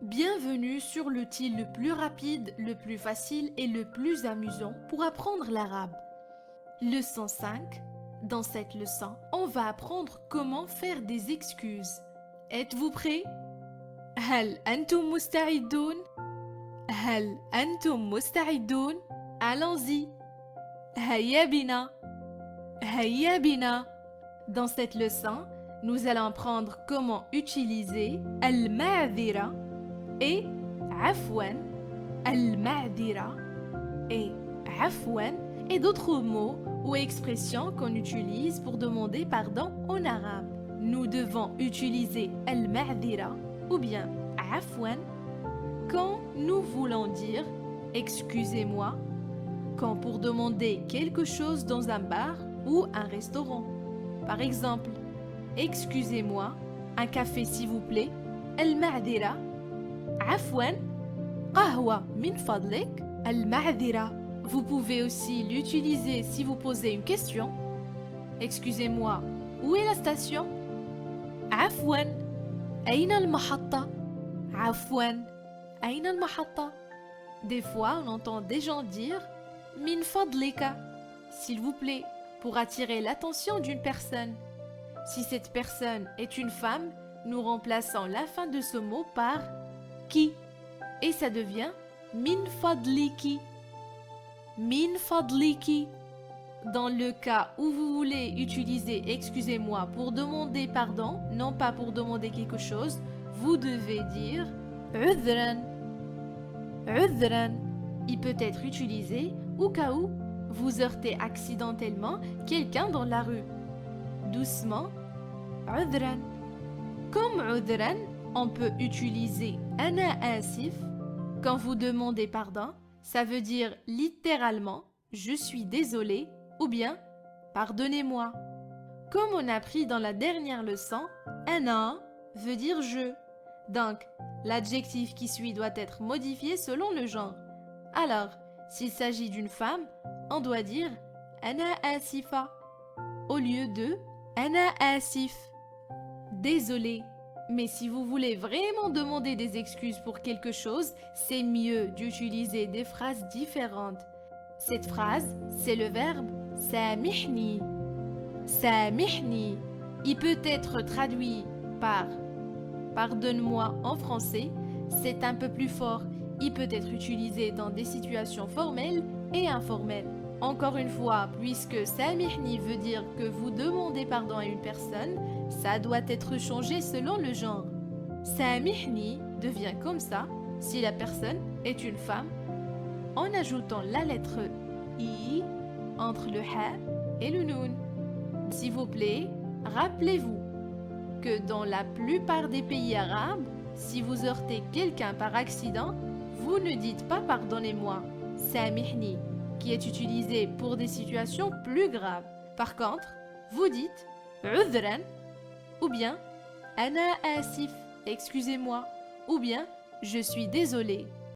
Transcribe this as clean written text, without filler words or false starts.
Bienvenue sur l'outil le plus rapide, le plus facile et le plus amusant pour apprendre l'arabe. Leçon 5. Dans cette leçon, on va apprendre comment faire des excuses. Êtes-vous prêts? هل أنتم مستعدون؟ هل أنتم مستعدون؟ Allons-y. هيا بنا. هيا بنا. Dans cette leçon, nous allons apprendre comment utiliser المعذرة et عفواً, المعذرة et عفواً et d'autres mots ou expressions qu'on utilise pour demander pardon en arabe. Nous devons utiliser المعذرة ou bien عفواً quand nous voulons dire excusez-moi, quand pour demander quelque chose dans un bar ou un restaurant. Par exemple, excusez-moi, un café s'il vous plaît, المعذرة. عفواً, قهوة من فضلك, المعذرة. Vous pouvez aussi l'utiliser si vous posez une question. Excusez-moi, où est la station? عفواً, أين المحطة? عفواً, أين المحطة? Des fois, on entend des gens dire من فضلك, s'il vous plaît, pour attirer l'attention d'une personne. Si cette personne est une femme, nous remplaçons la fin de ce mot par qui et ça devient min fadliki. Min fadliki. Dans le cas où vous voulez utiliser excusez-moi pour demander pardon, non pas pour demander quelque chose, vous devez dire عذراً. عذراً. Il peut être utilisé au cas où vous heurtez accidentellement quelqu'un dans la rue. Doucement, عذراً. Comme عذراً, on peut utiliser أنا آسف. Quand vous demandez pardon, ça veut dire littéralement je suis désolé ou bien pardonnez-moi. Comme on a appris dans la dernière leçon, أنا veut dire je. Donc, l'adjectif qui suit doit être modifié selon le genre. Alors, s'il s'agit d'une femme, on doit dire أنا آسفة au lieu de أنا آسف. Désolé. Mais si vous voulez vraiment demander des excuses pour quelque chose, c'est mieux d'utiliser des phrases différentes. Cette phrase, c'est le verbe سامحني. سامحني. Il peut être traduit par pardonne-moi en français. C'est un peu plus fort. Il peut être utilisé dans des situations formelles et informelles. Encore une fois, puisque samihni veut dire que vous demandez pardon à une personne, ça doit être changé selon le genre. Samihni devient comme ça si la personne est une femme en ajoutant la lettre I entre le ha et le noun. S'il vous plaît, rappelez-vous que dans la plupart des pays arabes, si vous heurtez quelqu'un par accident, vous ne dites pas pardonnez-moi, samihni, qui est utilisé pour des situations plus graves. Par contre, vous dites عذراً ou bien أنا آسف, excusez-moi, ou bien je suis désolé.